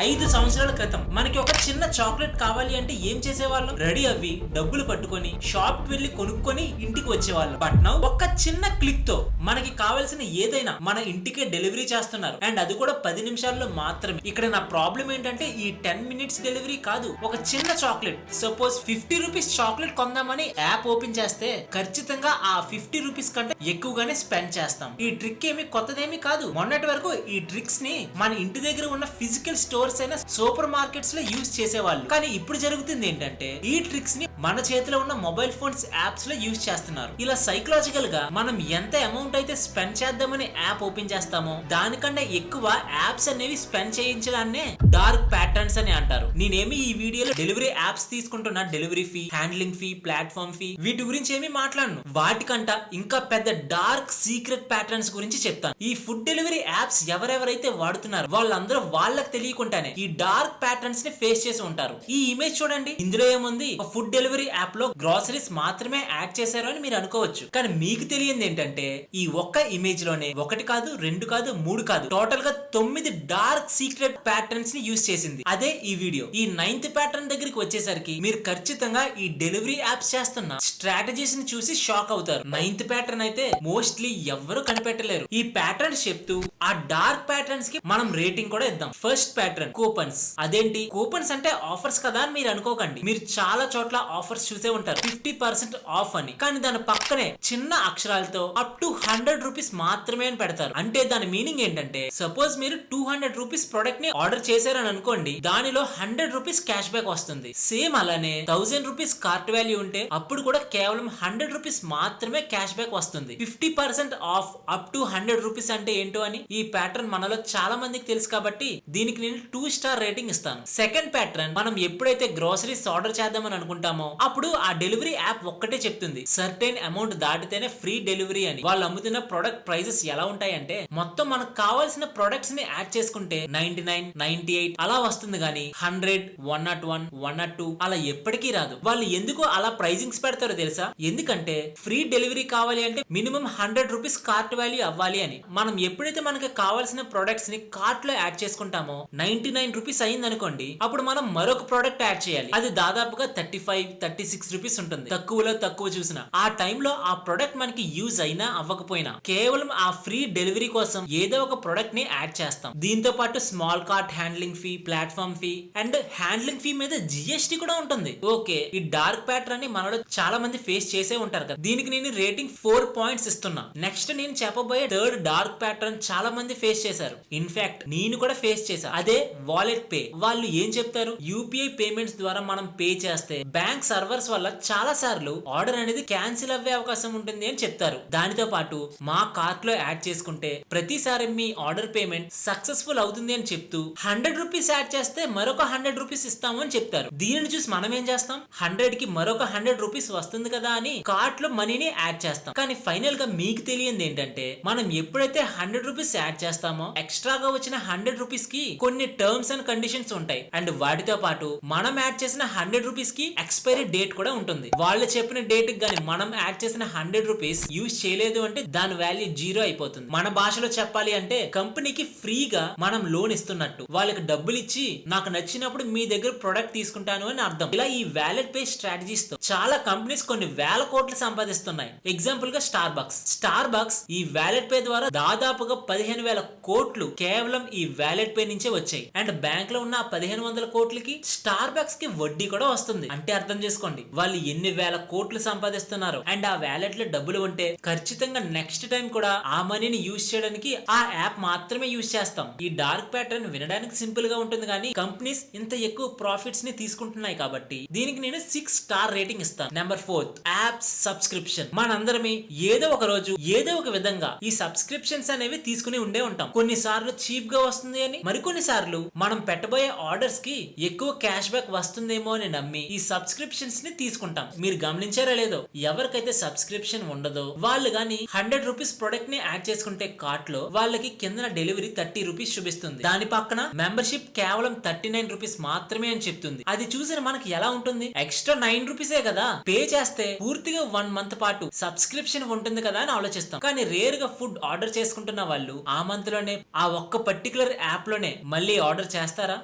5 సంవత్సరాల క్రితం మనకి ఒక చిన్న చాక్లెట్ కావాలి అంటే ఏం చేసేవాళ్ళం? రెడీ అవ్వి డబ్బులు పట్టుకొని షాప్ కి వెళ్లి కొనుక్కొని ఇంటికి వచ్చేవాళ్ళం. బట్ నౌ ఒక చిన్న క్లిక్ తో మనకి కావాల్సిన ఏదైనా మన ఇంటికే డెలివరీ చేస్తున్నారు. అండ్ అది కూడా 10 నిమిషాల్లో మాత్రమే. ఇక్కడ నా ప్రాబ్లం ఏంటంటే ఈ 10 మినిట్స్ డెలివరీ కాదు, ఒక చిన్న చాక్లెట్, సపోజ్ 50 రూపీస్ చాక్లెట్ కొందామని యాప్ ఓపెన్ చేస్తే ఖచ్చితంగా ఆ 50 రూపీస్ కంటే ఎక్కువగానే స్పెండ్ చేస్తాం. ఈ ట్రిక్ ఏమి కొత్తదేమీ కాదు. మొన్నటి వరకు ఈ ట్రిక్స్ ని మన ఇంటి దగ్గర ఉన్న ఫిజికల్ స్టోర్స్ అయినా సూపర్ మార్కెట్స్ లో యూజ్ చేసేవాళ్ళు. కానీ ఇప్పుడు జరుగుతుంది ఏంటంటే ఈ ట్రిక్స్ ని మన చేతిలో ఉన్న మొబైల్ ఫోన్స్ యాప్స్ లో యూజ్ చేస్తున్నారు. ఇలా సైకలాజికల్ గా మనం ఎంత అమౌంట్ అయితే స్పెండ్ చేద్దామని యాప్ ఓపెన్ చేస్తామో దానికంటే ఎక్కువ యాప్స్ అనేవి స్పెండ్ చేయించడాన్నే డార్క్ ప్యాటర్న్స్ అని అంటారు. నేనేమి ఈ వీడియోలో డెలివరీ యాప్స్ తీసుకుంటున్నా delivery fee, handling fee, platform fee వీటి గురించి ఏమీ మాట్లాడను. వాటికంట ఇంకా పెద్ద డార్క్ సీక్రెట్ ప్యాటర్న్స్ గురించి చెప్తాను. ఈ ఫుడ్ డెలివరీ యాప్స్ ఎవరెవరైతే వాడుతున్నారో వాళ్ళందరూ వాళ్ళకి తెలియకుండానే ఈ డార్క్ ప్యాటర్న్స్ ని ఫేస్ చేసి ఉంటారు. ఈ ఇమేజ్ చూడండి, ఇందులో ఏముంది? ఫుడ్ డెలివరీ యాప్ లో గ్రాసరీస్ మాత్రమే యాడ్ చేశారు అని మీరు అనుకోవచ్చు. కానీ మీకు తెలియంది ఏంటంటే ఈ ఒక్క ఇమేజ్ లోనే ఒకటి కాదు, రెండు కాదు, మూడు కాదు, టోటల్ గా 9 డార్క్ సీక్రెట్ ప్యాటర్న్స్ ని యూజ్ చేసింది. అదే ఈ వీడియో. ఈ 9th ప్యాటర్న్ దగ్గరికి వచ్చేసరికి మీరు ఖచ్చితంగా ఈ డెలివరీ యాప్స్ చేస్తున్న స్ట్రాటజీస్ ని చూసి షాక్ అవుతారు. 9th ప్యాటర్న్ అయితే మోస్ట్లీ ఎవ్వరు కనిపెట్టలేరు. ఈ ప్యాటర్న్స్ చెప్తూ ఆ డార్క్ ప్యాటర్న్స్ కి మనం రేటింగ్ కూడా ఇద్దాం. First pattern coupons. అదేంటి కూపన్స్ అంటే ఆఫర్స్ కదా అని మీరు అనుకోకండి. మీరు చాలా చోట్ల ఆఫర్స్ చూసే ఉంటారు, 50% ఆఫ్ అని. కానీ దాని పక్కనే చిన్న అక్షరాలతో అప్ టు 100 రూపీస్ మాత్రమే అని పెడతారు. అంటే దాని మీనింగ్ ఏంటంటే సపోజ్ మీరు 200 రూపీస్ ప్రొడక్ట్ ని ఆర్డర్ చేశారని అనుకోండి, దానిలో 100 రూపీస్ క్యాష్ బ్యాక్ వస్తుంది. సేమ్ అలానే 1000 రూపీస్ కార్ట్ వాల్యూ ఉంటే అప్పుడు కూడా కేవలం 100 రూపీస్ మాత్రమే క్యాష్ బ్యాక్ వస్తుంది. 50% ఆఫ్ అప్ టు 100 రూపీస్ అంటే ఏంటో అని ఈ ప్యాటర్న్ మనలో చాలా మందికి తెలుసు కాబట్టి దీనికి నేను 2 స్టార్ రేటింగ్ ఇస్తాను. సెకండ్ ప్యాటర్న్, మనం ఎప్పుడైతే గ్రోసరీస్ ఆర్డర్ చేద్దామని అనుకుంటామో అప్పుడు ఆ డెలివరీ యాప్ ఒక్కటే చెప్తుంది సర్టెన్ అమౌంట్ దాటితేనే ఫ్రీ డెలివరీ అని. వాళ్ళు అమ్ముతున్న ప్రొడక్ట్ ప్రైజెస్ ఎలా ఉంటాయంటే మొత్తం మనకు కావాల్సిన ప్రొడక్ట్స్ ని యాడ్ చేసుకుంటే 99, 98 అలా వస్తుంది కానీ 100, 101, 102 అలా ఎప్పటికీ రాదు. వాళ్ళు ఎందుకు అలా ప్రైజింగ్స్ పెడతారో తెలుసా? ఎందుకంటే ఫ్రీ డెలివరీ కావాలి అంటే మినిమం 100 రూపీస్ కార్ట్ వాల్యూ అవ్వాలి అని. మనం ఎప్పుడైతే మనకి కావాల్సిన ప్రొడక్ట్స్ ని కార్ట్ లో యాడ్ చేసుకుంటామో 99 రూపీస్ అయింది అనుకోండి, అప్పుడు మనం మరొక ప్రోడక్ట్ యాడ్ చేయాలి. అది దాదాపుగా 35, 36 రూపీస్ ఉంటుంది. తక్కువలో తక్కువ చూసిన ఆ టైంలో ఆ ప్రొడక్ట్ మనకి యూజ్ అయినా అవ్వకపోయినా కేవలం ఆ ఫ్రీ డెలివరీ కోసం ఏదో ఒక ప్రొడక్ట్ ని యాడ్ చేస్తాం. దీంతో పాటు small cart handling fee, platform fee and handling fee మీద జిఎస్టీ కూడా ఉంటుంది. ఓకే, ఈ డార్క్ ప్యాటర్న్ ని మనలో చాలా మంది ఫేస్ చేసే ఉంటారు కదా. దీనికి నేను రేటింగ్ 4 పాయింట్స్ ఇస్తున్నా. నెక్స్ట్ నేను చెప్పబోయే థర్డ్ డార్క్ ప్యాటర్న్ చాలా మంది ఫేస్ చేశారు. ఇన్ఫాక్ట్ నేను కూడా ఫేస్ చేశా. అదే వాలెట్ పే. వాళ్ళు ఏం చెప్తారు? యూపీఐ పేమెంట్స్ ద్వారా మనం పే చేస్తే బ్యాంక్ సర్వర్స్ వల్ల చాలా సార్లు ఆర్డర్ అనేది క్యాన్సిల్ అవ్వే అవకాశం ఉంటుంది అని చెప్తారు. దానితో పాటు మా కార్ట్ లో యాడ్ చేసుకుంటే ప్రతిసారి మీ ఆర్డర్ పేమెంట్ సక్సెస్ఫుల్ అవుతుంది అని చెప్తూ 100 రూపీస్ యాడ్ చేస్తే మరొక 100 రూపీస్ ఇస్తాము అని చెప్తారు. దీనిని చూసి మనం ఏం చేస్తాం? 100 కి మరొక 100 రూపీస్ వస్తుంది కదా అని కార్ట్ లో మనీని యాడ్ చేస్తాం. కానీ ఫైనల్ గా మీకు తెలియంది ఏంటంటే మనం ఎప్పుడైతే 100 రూపీస్ యాడ్ చేస్తామో ఎక్స్ట్రాగా వచ్చిన 100 రూపీస్ కి కొన్ని టర్మ్స్ అండ్ కండిషన్స్ ఉంటాయి. అండ్ వాటితో పాటు మనం యాడ్ చేసిన 100 రూపీస్ కి ఎక్స్పైరీ డేట్ కూడా ఉంటుంది. వాళ్ళు చెప్పిన డేట్ కి గానీ మనం యాడ్ చేసిన 100 రూపీస్ యూజ్ చేయలేదు అంటే దాని వాల్యూ 0 అయిపోతుంది. మన భాషలో చెప్పాలి అంటే కంపెనీకి ఫ్రీగా మనం లోన్ ఇస్తున్నట్టు. వాళ్ళకి డబ్బులు ఇచ్చి నాకు నచ్చినప్పుడు మీ దగ్గర ప్రొడక్ట్ తీసుకుంటాను అని అర్థం. ఇలా ఈ వ్యాలెట్ పే స్ట్రాటజీస్ తో చాలా కంపెనీస్ కొన్ని వేల కోట్లు సంపాదిస్తున్నాయి. ఎగ్జాంపుల్ గా స్టార్ బక్స్ ఈ వ్యాలెట్ పే ద్వారా దాదాపుగా 15,000 కోట్లు కేవలం ఈ వ్యాలెట్ పే నుంచే వచ్చాయి. అండ్ బ్యాంక్ లో ఉన్న 1500 కోట్లకి స్టార్ బక్స్ కి వడ్డీ కూడా వస్తుంది. అంటే అర్థం చేసుకోండి వాళ్ళు ఎన్ని వేల కోట్లు సంపాదిస్తున్నారు. అండ్ ఆ వ్యాలెట్ లో డబ్బులు ఉంటే ఖచ్చితంగా నెక్స్ట్ టైం కూడా ఆ మనీని యూజ్ చేయడానికి ఆ యాప్ మాత్రమే యూజ్ చేస్తాం. ఈ డార్క్ ప్యాటర్న్ వినడానికి సింపుల్ గా ఉంటుంది కానీ కంపెనీస్ ఇంత ఎక్కువ ప్రాఫిట్స్ ని తీసుకుంటున్నాయి కాబట్టి దీనికి నేను 6 స్టార్ రేటింగ్ ఇస్తాను. Number 4 apps subscription. మనందరమే ఏదో ఒక రోజు ఏదో ఒక విధంగా ఈ సబ్స్క్రిప్షన్స్ అనేవి తీసుకుని ఉండే ఉంటాం. కొన్నిసార్లు చీప్ గా వస్తుంది అని, మరికొన్ని సార్లు మనం పెట్టబోయే ఆర్డర్స్ కి ఎక్కువ క్యాష్ బ్యాక్ వస్తుందేమో అని నమ్మి ఈ సబ్స్క్రిప్షన్స్ ని తీసుకుంటాం. మీరు గమనించారా లేదో, ఎవరికైతే సబ్స్క్రిప్షన్ ఉండదో వాళ్ళు గానీ 100 రూపీస్ ప్రొడక్ట్ ని యాడ్ చేసుకుంటే కార్ట్ లో వాళ్ళకి కింద డెలివరీ 30 రూపీస్ చూపిస్తుంది. దాని పక్కన మెంబర్షిప్ కేవలం 39 రూపీస్ మాత్రమే అని చెప్తుంది. అది చూసిన మనకి ఎలా ఉంటుంది? ఎక్స్ట్రా 9 రూపీసే కదా, పే చేస్తే పూర్తిగా 1 మంత్ పాటు సబ్స్క్రిప్షన్ ఉంటుంది కదా అని ఆలోచిస్తాం. కానీ రేర్ గా ఫుడ్ ఆర్డర్ చేసుకుంటున్న వాళ్ళు ఆ మంత్ లోనే ఆ ఒక్క పర్టికులర్ యాప్ లోనే మళ్ళీ ఆర్డర్ చేస్తారా?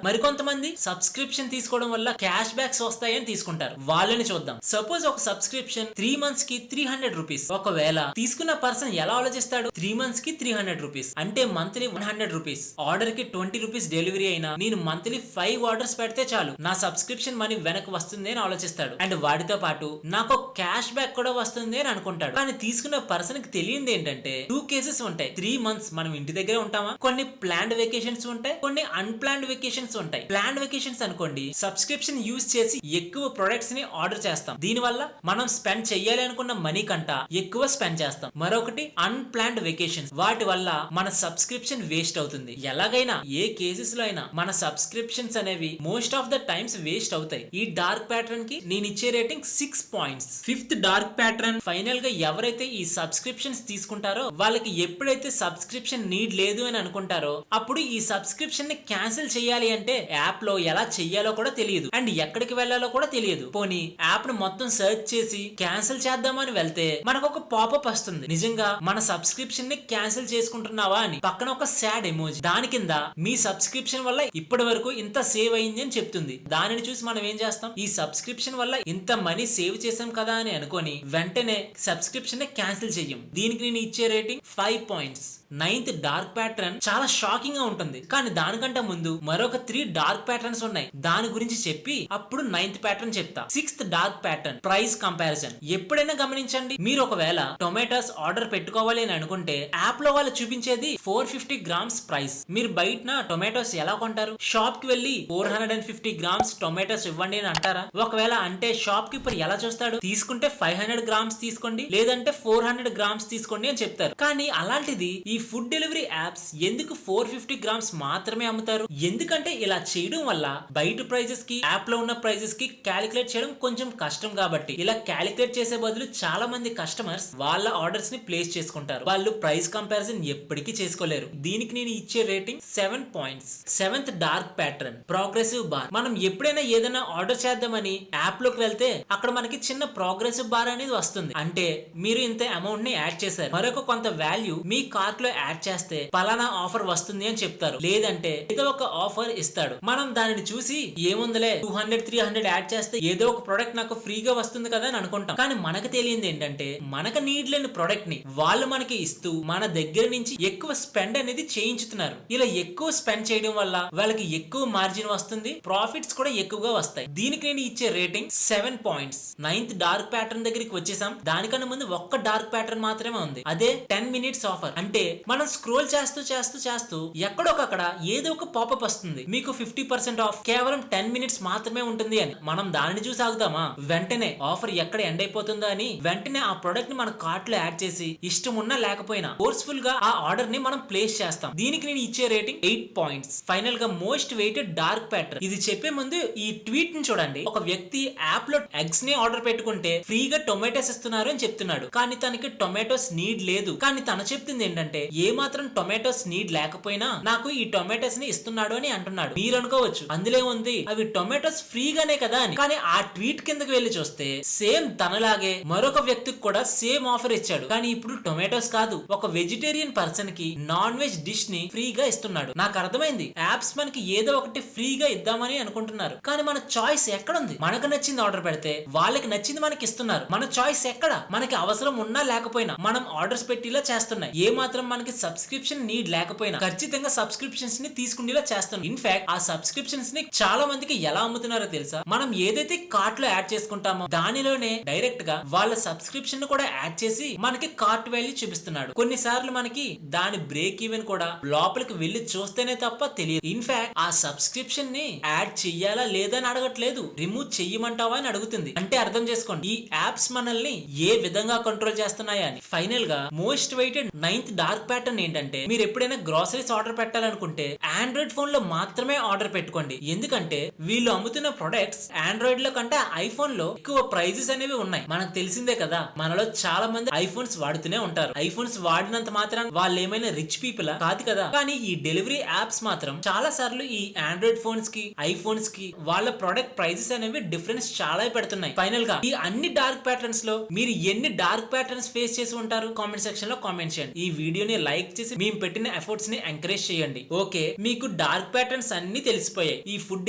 మరికొంతమంది సబ్స్క్రిప్షన్ తీసుకోవడం వల్ల క్యాష్ బ్యాక్స్ వస్తాయని తీసుకుంటారు. వాళ్ళని చూద్దాం. సపోజ్ ఒక సబ్స్క్రిప్షన్ 3 months కి 300 రూపీస్. ఒకవేళ తీసుకున్న పర్సన్ ఎలా ఆలోచిస్తాడు? 3 months కి 300 రూపీస్ అంటే మంత్లీ 100 రూపీస్. ఆర్డర్ కి 20 రూపీస్ డెలివరీ అయినా నేను మంత్లీ 5 ఆర్డర్స్ పెడితే చాలు నా సబ్స్క్రిప్షన్ మనీ వెనక్కి వస్తుంది అని ఆలోచిస్తాడు. అండ్ వాటితో పాటు నాకు క్యాష్ బ్యాక్ కూడా వస్తుంది అని అనుకుంటాడు. కానీ తీసుకున్న పర్సన్ కి తెలియంది ఏంటంటే 2 కేసెస్ ఉంటాయి. 3 months మనం ఇంటి దగ్గరే ఉంటామా, కొన్ని ప్లాన్డ్ వెకేషన్స్ ఉంటాయి, కొన్ని అన్ప్లాన్డ్ వెకేషన్స్ ఉంటాయి. ప్లాన్డ్ వెకేషన్స్ అనుకోండి, సబ్స్క్రిప్షన్ యూజ్ చేసి ఎక్కువ ప్రొడక్ట్స్ ని ఆర్డర్ చేస్తాం. దీని వల్ల మనం స్పెండ్ చెయ్యాలి అనుకున్న మనీ కంట ఎక్కువ స్పెండ్ చేస్తాం. మరొకటి అన్ప్లాన్డ్ వెకేషన్స్, వాటి వల్ల మన సబ్స్క్రిప్షన్ వేస్ట్ అవుతుంది. ఎలాగైనా ఏ కేసెస్ లో అయినా మన సబ్స్క్రిప్షన్స్ అనేవి most of the times waste అవుతాయి. ఈ డార్క్ ప్యాటర్న్ కి నేను ఇచ్చే rating 6 points. Fifth dark pattern, final గా ఎవరైతే ఈ సబ్స్క్రిప్షన్స్ తీసుకుంటారో వాళ్ళకి ఎప్పుడైతే సబ్స్క్రిప్షన్ నీడ్ లేదు అని అనుకుంటారో అప్పుడు ఈ సబ్స్క్రిప్షన్ ని క్యాన్సిల్ చేయాలి అంటే యాప్ లో ఎలా చెయ్యాలో కూడా తెలియదు అండ్ ఎక్కడికి వెళ్ళాలో కూడా తెలియదు. పోనీ యాప్ ను మొత్తం సెర్చ్ చేసి క్యాన్సిల్ చేద్దామని వెళ్తే మనకు ఒక పాపప్ వస్తుంది, నిజంగా మన సబ్స్క్రిప్షన్ ని క్యాన్సిల్ చేసుకుంటున్నావా అని. పక్కన ఒక సాడ్ ఎమోజీ, దాని కింద మీ సబ్స్క్రిప్షన్ వల్ల ఇప్పటి వరకు ఇంత సేవ్ అయింది అని చెప్తుంది. దానిని చూసి మనం ఏం చేస్తాం? ఈ సబ్స్క్రిప్షన్ వల్ల ఇంత మనీ సేవ్ చేసాం కదా అని అనుకొని వెంటనే సబ్స్క్రిప్షన్ ని క్యాన్సిల్ చెయ్యం. దీనికి నేను ఇచ్చే rating 5 points. 9th dark pattern చాలా షాకింగ్ గా ఉంటుంది, కానీ దానికంటే ముందు మరొక 3 డార్క్ ప్యాటర్న్స్ ఉన్నాయి. దాని గురించి చెప్పి అప్పుడు 9th ప్యాటర్న్ చెప్తా. 6th dark pattern, price comparison. ఎప్పుడైనా గమనించండి, మీరు ఒకవేళ టొమాటోస్ ఆర్డర్ పెట్టుకోవాలి అని అనుకుంటే యాప్ లో వాళ్ళు చూపించేది 450 grams ప్రైస్. మీరు బయట టొమాటోస్ ఎలా కొంటారు? షాప్ కి వెళ్లి 450 grams టొమాటోస్ ఇవ్వండి అని అంటారా? ఒకవేళ అంటే షాప్ కీపర్ ఎలా చూస్తాడు? తీసుకుంటే 500 grams తీసుకోండి, లేదంటే 400 grams తీసుకోండి అని చెప్తారు. కానీ అలాంటిది ఈ ఫుడ్ డెలివరీ యాప్స్ ఎందుకు 450 grams మాత్రమే అమ్ముతారు? ఎందుకంటే ఇలా చేయడం వల్ల బయట ప్రైజెస్ కి యాప్ లో ఉన్న ప్రైజెస్ కి క్యాలిక్యులేట్ చేయడం కొంచెం కష్టం కాబట్టి ఇలా క్యాలిక్యులేట్ చేసే బదులు చాలా మంది కస్టమర్స్ వాళ్ళ ఆర్డర్స్ ని ప్లేస్ చేసుకుంటారు. వాళ్ళు ప్రైస్ కంపారిజన్ ఎప్పటికీ చేసుకోలేరు. దీనికి నేను ఇచ్చే rating 7 points. 7th dark pattern, progressive bar. మనం ఎప్పుడైనా ఏదైనా ఆర్డర్ చేద్దామని యాప్ లోకి వెళ్తే అక్కడ మనకి చిన్న ప్రోగ్రెసివ్ బార్ అనేది వస్తుంది. అంటే మీరు ఇంత అమౌంట్ ని యాడ్ చేశారు, మరొక కొంత వాల్యూ మీ కార్ట్ లో యాడ్ చేస్తే పలానా ఆఫర్ వస్తుంది అని చెప్తారు, లేదంటే ఏదో ఒక ఆఫర్ ఇస్తాడు. మనం దానిని చూసి ఏముందిలే 200-300 యాడ్ చేస్తే ఏదో ఒక ప్రొడక్ట్ నాకు ఫ్రీగా వస్తుంది కదా అని అనుకుంటాం. కానీ మనకు తెలియంది ఏంటంటే మనకు నీడ్ లేని ప్రొడక్ట్ ని వాళ్ళు మనకి ఇస్తూ మన దగ్గర నుంచి ఎక్కువ స్పెండ్ అనేది చేయించుతున్నారు. ఇలా ఎక్కువ స్పెండ్ చేయడం వల్ల వాళ్ళకి ఎక్కువ మార్జిన్ వస్తుంది, ప్రాఫిట్స్ కూడా ఎక్కువగా వస్తాయి. దీనికి నేను ఇచ్చే rating 7 points. 9th dark pattern దగ్గరికి వచ్చేసాం. దానికన్నా ముందు ఒక్క డార్క్ ప్యాటర్న్ మాత్రమే ఉంది, అదే 10 minutes ఆఫర్. అంటే మనం స్క్రోల్ చేస్తూ చేస్తూ చేస్తూ ఎక్కడొకక్కడ ఏదో ఒక పాపప్ వస్తుంది, మీకు 50% ఆఫ్, కేవలం 10 minutes మాత్రమే ఉంటుంది అని. మనం దానిని చూసి ఆగుతామా? వెంటనే ఆఫర్ ఎక్కడ ఎండ్ అయిపోతుందో అని వెంటనే ఆ ప్రొడక్ట్ ని మన కార్ట్ లో యాడ్ చేసి ఇష్టం ఉన్నా లేకపోయినా ఫోర్స్ఫుల్ గా ఆ ఆర్డర్ ని మనం ప్లేస్ చేస్తాం. దీనికి నేను ఇచ్చే రేటింగ్ 8 points. ఫైనల్ గా మోస్ట్ వెయిటెడ్ డార్క్ ప్యాటర్న్. ఇది చెప్పే ముందు ఈ ట్వీట్ ని చూడండి. ఒక వ్యక్తి యాప్ లో ఎగ్స్ ని ఆర్డర్ పెట్టుకుంటే ఫ్రీగా టొమాటోస్ ఇస్తున్నారు అని చెప్తున్నాడు, కానీ తనకి టొమాటోస్ నీడ్ లేదు. కానీ తను చెప్తుంది ఏంటంటే ఏ మాత్రం టొమాటోస్ నీడ్ లేకపోయినా నాకు ఈ టొమాటోస్ ని ఇస్తున్నాడు అని అంటున్నాడు. మీరు అనుకోవచ్చు అందులో ఉంది అవి టొమాటోస్ ఫ్రీగానే కదా అని. కానీ ఆ ట్వీట్ కిందకి వెళ్లి చూస్తే సేమ్ తనలాగే మరొక వ్యక్తికి కూడా సేమ్ ఆఫర్ ఇచ్చాడు, కానీ ఇప్పుడు టొమాటోస్ కాదు, ఒక వెజిటేరియన్ పర్సన్ కి నాన్ వెజ్ డిష్ ని ఫ్రీగా ఇస్తున్నాడు. నాకు అర్థమైంది, యాప్స్ మనకి ఏదో ఒకటి ఫ్రీగా ఇద్దామని అనుకుంటున్నారు, కానీ మన చాయిస్ ఎక్కడుంది? మనకు నచ్చింది ఆర్డర్ పెడితే వాళ్ళకి నచ్చింది మనకి ఇస్తున్నారు. మన చాయిస్ ఎక్కడ? మనకి అవసరం ఉన్నా లేకపోయినా మనం ఆర్డర్స్ పెట్టిలా చేస్తున్నాయి. ఏ మాత్రం మనకి సబ్స్క్రిప్షన్ నీడ్ లేకపోయినా ఖచ్చితంగా సబ్స్క్రిప్షన్స్ ని తీసుకునేలా చేస్తున్నాం. ఇన్ఫాక్ట్ ఆ సబ్స్క్రిప్షన్స్ ని చాలా మందికి ఎలా అమ్ముతున్నారో తెలుసా? మనం ఏదైతే కార్ట్ లో యాడ్ చేసుకుంటామో దానిలోనే డైరెక్ట్ గా వాళ్ళ సబ్స్క్రిప్షన్ ని కూడా యాడ్ చేసి మనకి కార్ట్ వాల్యూ చూపిస్తున్నాడు. కొన్నిసార్లు మనకి దాని బ్రేక్ ఈవెన్ కూడా లోపలికి వెళ్లి చూస్తేనే తప్ప తెలియదు. ఇన్ఫాక్ట్ ఆ సబ్స్క్రిప్షన్ ని యాడ్ చెయ్యాలా లేదా అని అడగట్లేదు, రిమూవ్ చెయ్యమంటావా అని అడుగుతుంది. అంటే అర్థం చేసుకోండి ఈ యాప్స్ మనల్ని ఏ విధంగా కంట్రోల్ చేస్తున్నాయా అని. ఫైనల్ గా most weighted 9th dark pattern ఏంటంటే మీరు ఎప్పుడైనా గ్రాసరీస్ ఆర్డర్ పెట్టాలనుకుంటే ఆండ్రాయిడ్ ఫోన్ లో మాత్రమే ఆర్డర్ పెట్టుకోండి. ఎందుకంటే వీళ్ళు అమ్ముతున్న ప్రొడక్ట్స్ ఆండ్రాయిడ్ లో కంటే ఐఫోన్ లో ఎక్కువ ప్రైజెస్ అనేవి ఉన్నాయి. మనకు తెలిసిందే కదా, మనలో చాలా మంది ఐఫోన్స్ వాడుతూనే ఉంటారు. ఐఫోన్స్ వాడినంత మాత్రం వాళ్ళు ఏమైనా రిచ్ పీపుల్ కాదు కదా. కానీ ఈ డెలివరీ యాప్స్ మాత్రం చాలా సార్లు ఈ ఆండ్రాయిడ్ ఫోన్స్ కి ఐఫోన్స్ కి వాళ్ళ ప్రొడక్ట్ ప్రైజెస్ అనేవి డిఫరెన్స్ చాలా పెడుతున్నాయి. ఫైనల్ గా ఈ అన్ని డార్క్ ప్యాటర్న్స్ లో మీరు ఎన్ని డార్క్ ప్యాటర్న్స్ ఫేస్ చేసి ఉంటారు? కామెంట్ సెక్షన్ లో కామెంట్ చేయండి. ఈ వీడియోని లైక్ చేసి మేము పెట్టిన ఎఫర్ట్స్ ని ఎంకరేజ్ చేయండి. ఓకే, మీకు డార్క్ ప్యాటర్న్స్ అన్ని తెలిసిపోయాయి. ఈ ఫుడ్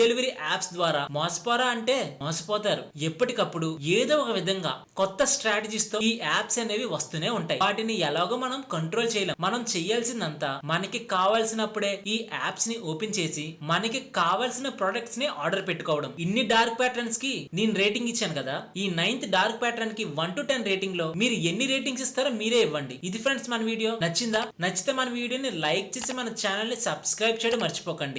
డెలివరీ యాప్స్ ద్వారా మోసపోరా అంటే మోసపోతారు. ఎప్పటికప్పుడు ఏదో ఒక విధంగా కొత్త స్ట్రాటజీస్ తో ఈ యాప్స్ అనేవి వస్తూనే ఉంటాయి. వాటిని ఎలాగో మనం కంట్రోల్ చేయలేం. మనం చెయ్యాల్సిందంతా మనకి కావాల్సినప్పుడే ఈ యాప్స్ ని ఓపెన్ చేసి మనకి కావాల్సిన ప్రొడక్ట్స్ ని ఆర్డర్ పెట్టుకోవడం. ఇన్ని డార్క్ ప్యాటర్న్స్ కి నేను రేటింగ్ ఇచ్చాను కదా, ఈ 9th డార్క్ ప్యాటర్న్ కి 1 to 10 రేటింగ్ లో మీరు ఎన్ని రేటింగ్స్ ఇస్తారో మీరే ఇవ్వండి. ఇది ఫ్రెండ్స్ మన వీడియో. నచ్చిందా? నచ్చితే మన వీడియోని లైక్ చేసి మన ఛానల్ ని సబ్స్క్రైబ్ చేయడం మర్చిపోకండి.